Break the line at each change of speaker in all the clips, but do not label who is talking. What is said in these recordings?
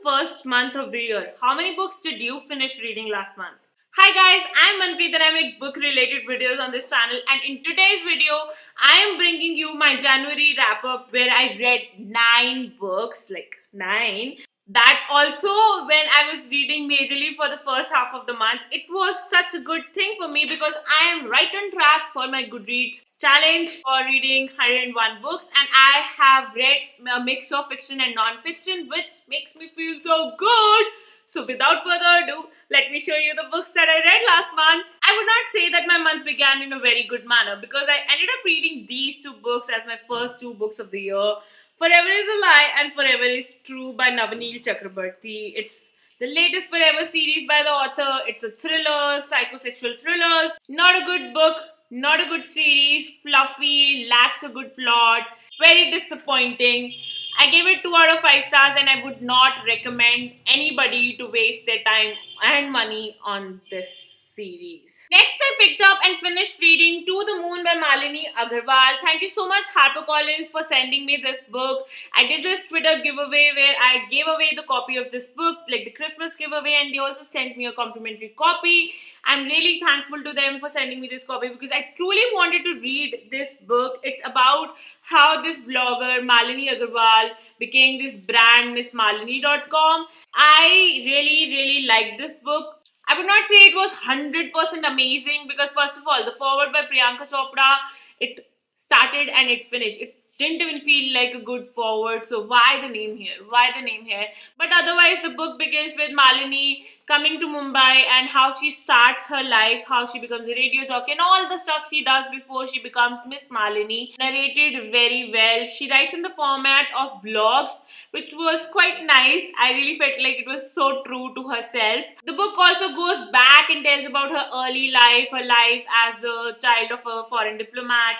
first month of the year. How many books did you finish reading last month? Hi guys, I'm Manpreet and I make book related videos on this channel, and in today's video I am bringing you my January wrap up where I read 9 books, like 9. That also, when I was reading majorly for the first half of the month, it was such a good thing for me because I am right on track for my Goodreads challenge for reading 101 books, and I have read a mix of fiction and non-fiction, which makes me feel so good. So without further ado, let me show you the books that I read last month. I would not say that my month began in a very good manner because I ended up reading these 2 books as my first 2 books of the year. Forever is a Lie and Forever is True by Novoneel Chokraborthy. It's the latest Forever series by the author. It's a thriller, psychosexual thrillers. Not a good book, not a good series, fluffy, lacks a good plot, very disappointing. I gave it 2 out of 5 stars and I would not recommend anybody to waste their time and money on this series. Next, I picked up and finished reading To the Moon by Malini Agarwal. Thank you so much HarperCollins for sending me this book. I did this Twitter giveaway where I gave away the copy of this book, like the Christmas giveaway, and they also sent me a complimentary copy. I'm really thankful to them for sending me this copy because I truly wanted to read this book. It's about how this blogger Malini Agarwal became this brand MissMalini.com. I really liked this book. I would not say it was 100% amazing because first of all, the foreword by Priyanka Chopra, it started and it finished. It didn't even feel like a good foreword, so why the name here? Why the name here? But otherwise, the book begins with Malini coming to Mumbai and how she starts her life, how she becomes a radio jockey and all the stuff she does before she becomes Miss Malini. Narrated very well. She writes in the format of blogs, which was quite nice. I really felt like it was so true to herself. The book also goes back and tells about her early life, her life as a child of a foreign diplomat,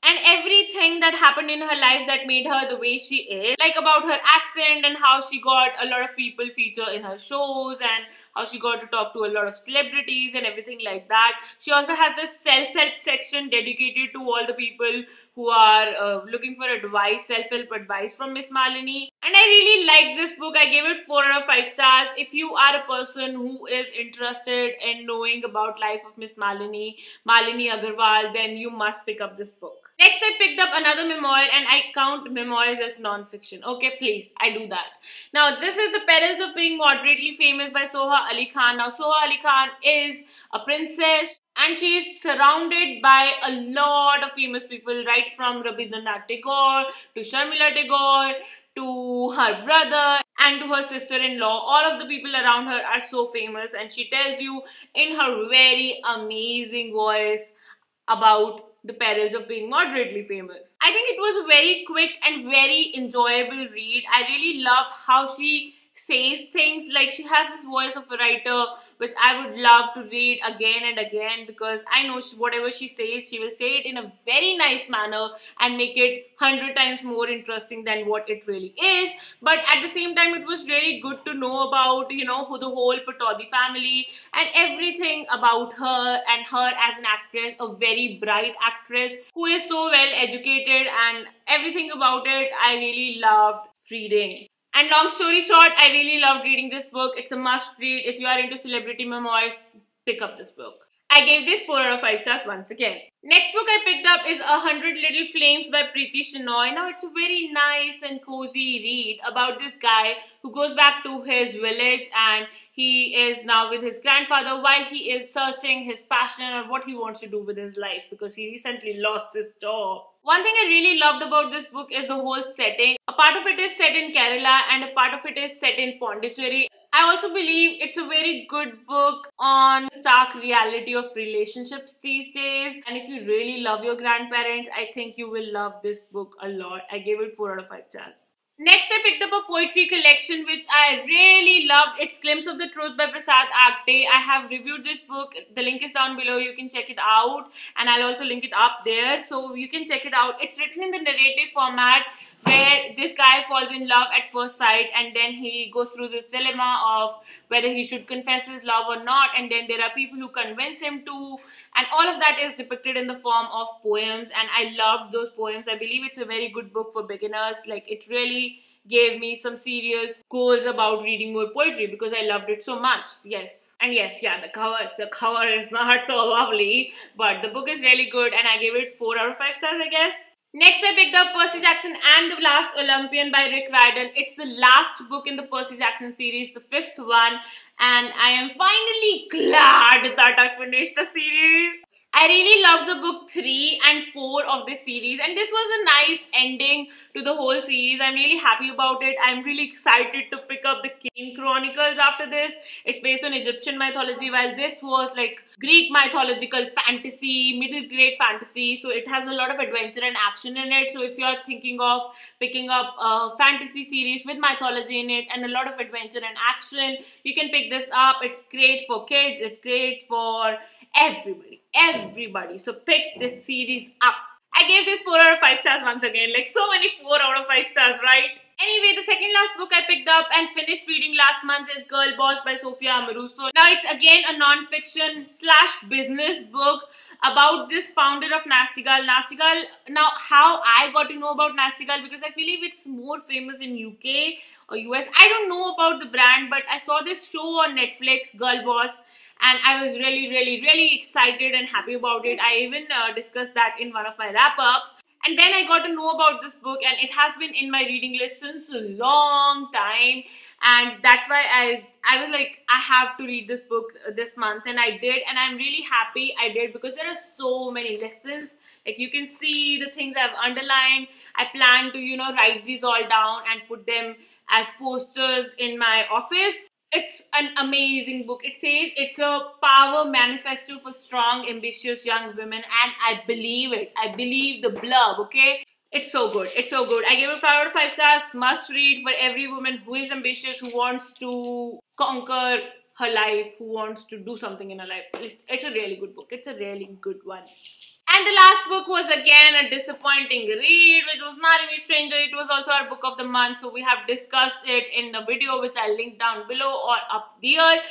and everything that happened in her life that made her the way she is. Like about her accent and how she got a lot of people feature in her shows and how she got to talk to a lot of celebrities and everything like that. She also has a self-help section dedicated to all the people who are looking for advice, self-help advice from Miss Malini. And I really liked this book. I gave it 4 out of 5 stars. If you are a person who is interested in knowing about life of Miss Malini Agarwal, then you must pick up this book. Next, I picked up another memoir, and I count memoirs as non-fiction. Okay, please, I do that. Now, this is The Perils of Being Moderately Famous by Soha Ali Khan. Now, Soha Ali Khan is a princess and she is surrounded by a lot of famous people, right from Rabindranath Tagore to Sharmila Tagore to her brother and to her sister-in-law. All of the people around her are so famous, and she tells you in her very amazing voice about the perils of being moderately famous. I think it was a very quick and very enjoyable read. I really loved how she says things. Like, she has this voice of a writer which I would love to read again and again because I know whatever she says, she will say it in a very nice manner and make it 100 times more interesting than what it really is. But at the same time, it was really good to know about, who the whole Patodi family and everything about her, and her as an actress, a very bright actress who is so well educated, and everything about it I really loved reading. And long story short, I really loved reading this book. It's a must read. If you are into celebrity memoirs, pick up this book. I gave this 4 out of 5 stars once again. Next book I picked up is 100 Little Flames by Preeti Shenoy. Now, it's a very nice and cozy read about this guy who goes back to his village, and he is now with his grandfather while he is searching his passion or what he wants to do with his life because he recently lost his job. One thing I really loved about this book is the whole setting. A part of it is set in Kerala and a part of it is set in Pondicherry. I also believe it's a very good book on the stark reality of relationships these days. And if you really love your grandparents, I think you will love this book a lot. I gave it 4 out of 5 stars. Next, I picked up a poetry collection which I really loved. It's Glimpse of the Truth by Prasad, Agte. I have reviewed this book. The link is down below. You can check it out. And I'll also link it up there. So you can check it out. It's written in the narrative format where this guy falls in love at first sight, and then he goes through this dilemma of whether he should confess his love or not, and then there are people who convince him to, and all of that is depicted in the form of poems, and I loved those poems. I believe it's a very good book for beginners. Like, it really gave me some serious goals about reading more poetry because I loved it so much. Yes. And yes, yeah, the cover is not so lovely, but the book is really good and I gave it 4 out of 5 stars, I guess. Next, I picked up Percy Jackson and the Last Olympian by Rick Riordan. It's the last book in the Percy Jackson series, the 5th one, and I am finally glad that I finished the series. I really loved the book 3 and 4 of this series, and this was a nice ending to the whole series. I'm really happy about it. I'm really excited to pick up the Kane Chronicles after this. It's based on Egyptian mythology, while this was like Greek mythological fantasy, middle grade fantasy. So it has a lot of adventure and action in it. So if you're thinking of picking up a fantasy series with mythology in it and a lot of adventure and action, you can pick this up. It's great for kids. It's great for everybody. So pick this series up. I gave this 4 out of 5 stars once again. Like so many 4 out of 5 stars, right? Anyway, the second last book I picked up and finished reading last month is Girlboss by Sophia Amaruso. Now it's again a non-fiction / business book about this founder of Nasty Girl. Now how I got to know about Nasty Girl, because I believe it's more famous in UK or US. I don't know about the brand, but I saw this show on Netflix, Girlboss, and I was really excited and happy about it. I even discussed that in one of my wrap-ups. And then I got to know about this book, and it has been in my reading list since a long time, and that's why I was like, I have to read this book this month, and I did, and I'm really happy I did, because there are so many lessons. Like you can see the things I've underlined. I plan to, write these all down and put them as posters in my office. It's an amazing book. It says it's a power manifesto for strong, ambitious young women, and I believe it. I believe the blurb, okay? It's so good. It's so good. I gave it 5 out of 5 stars. Must read for every woman who is ambitious, who wants to conquer her life, who wants to do something in her life. It's a really good book. It's a really good one. And the last book was again a disappointing read, which was not any stranger. It was also our book of the month, so we have discussed it in the video, which I'll link down below or up here.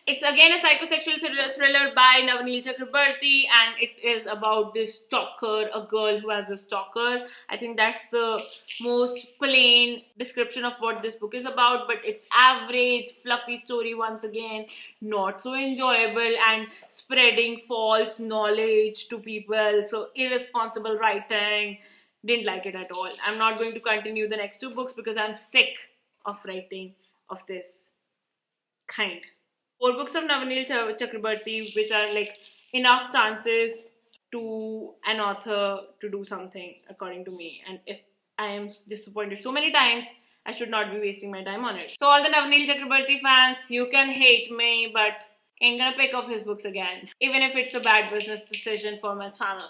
It's again a psychosexual thriller by Novoneel Chokraborthy, and it is about this stalker, a girl who has a stalker. I think that's the most plain description of what this book is about, but it's average, fluffy story once again, not so enjoyable, and spreading false knowledge to people. So irresponsible writing. Didn't like it at all. I'm not going to continue the next 2 books because I'm sick of writing of this kind. 4 books of Novoneel Chokraborthy, which are like enough chances to an author to do something, according to me. And if I am disappointed so many times, I should not be wasting my time on it. So all the Novoneel Chokraborthy fans, you can hate me, but ain't gonna pick up his books again, even if it's a bad business decision for my channel.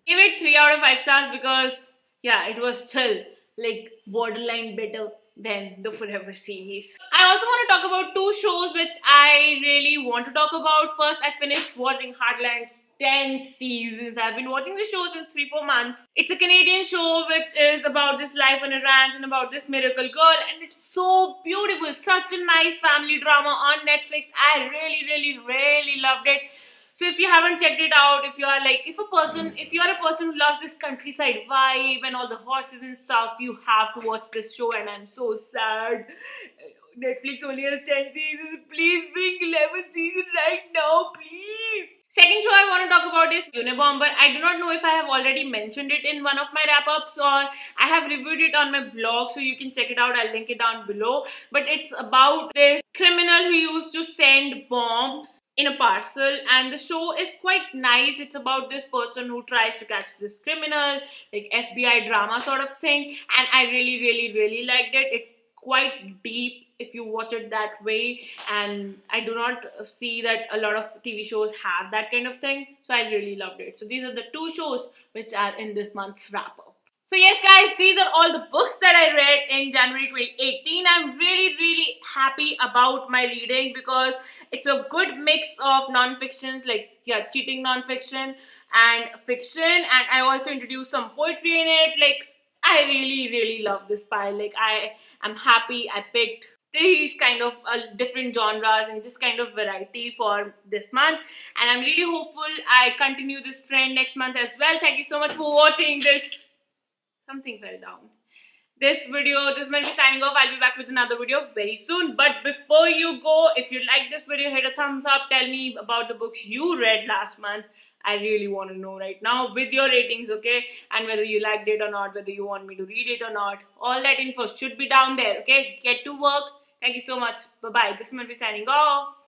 Give it 3 out of 5 stars because, yeah, it was still like borderline better than the Forever series. I also want to talk about 2 shows which I really want to talk about. First, I finished watching Heartland's 10 seasons. I've been watching the show since 3-4 months. It's a Canadian show which is about this life on a ranch and about this miracle girl, and it's so beautiful. Such a nice family drama on Netflix. I really loved it. So if you haven't checked it out, if you are a person who loves this countryside vibe and all the horses and stuff, you have to watch this show, and I'm so sad. Netflix only has 10 seasons. Please bring 11 seasons right now, please. Second show I want to talk about is Unabomber. I do not know if I have already mentioned it in one of my wrap-ups or I have reviewed it on my blog, so you can check it out. I'll link it down below. But it's about this criminal who used to send bombs in a parcel, and the show is quite nice. It's about this person who tries to catch this criminal, like FBI drama sort of thing, and I really liked it. It's quite deep if you watch it that way, and I do not see that a lot of TV shows have that kind of thing, so I really loved it. So these are the 2 shows which are in this month's wrap-up. So yes guys, these are all the books that I read in January 2018. I'm really happy about my reading because it's a good mix of non-fictions, like cheating non-fiction and fiction, and I also introduced some poetry in it. Like I really love this pile. Like I am happy I picked these kind of different genres and this kind of variety for this month, and I'm really hopeful I continue this trend next month as well. Thank you so much for watching this. Something fell down. this video. This might be signing off. I'll be back with another video very soon. But before you go, if you like this video, hit a thumbs up. Tell me about the books you read last month. I really want to know right now with your ratings, okay? And whether you liked it or not, whether you want me to read it or not. All that info should be down there, okay? Get to work. Thank you so much. Bye-bye. This is Malini signing off.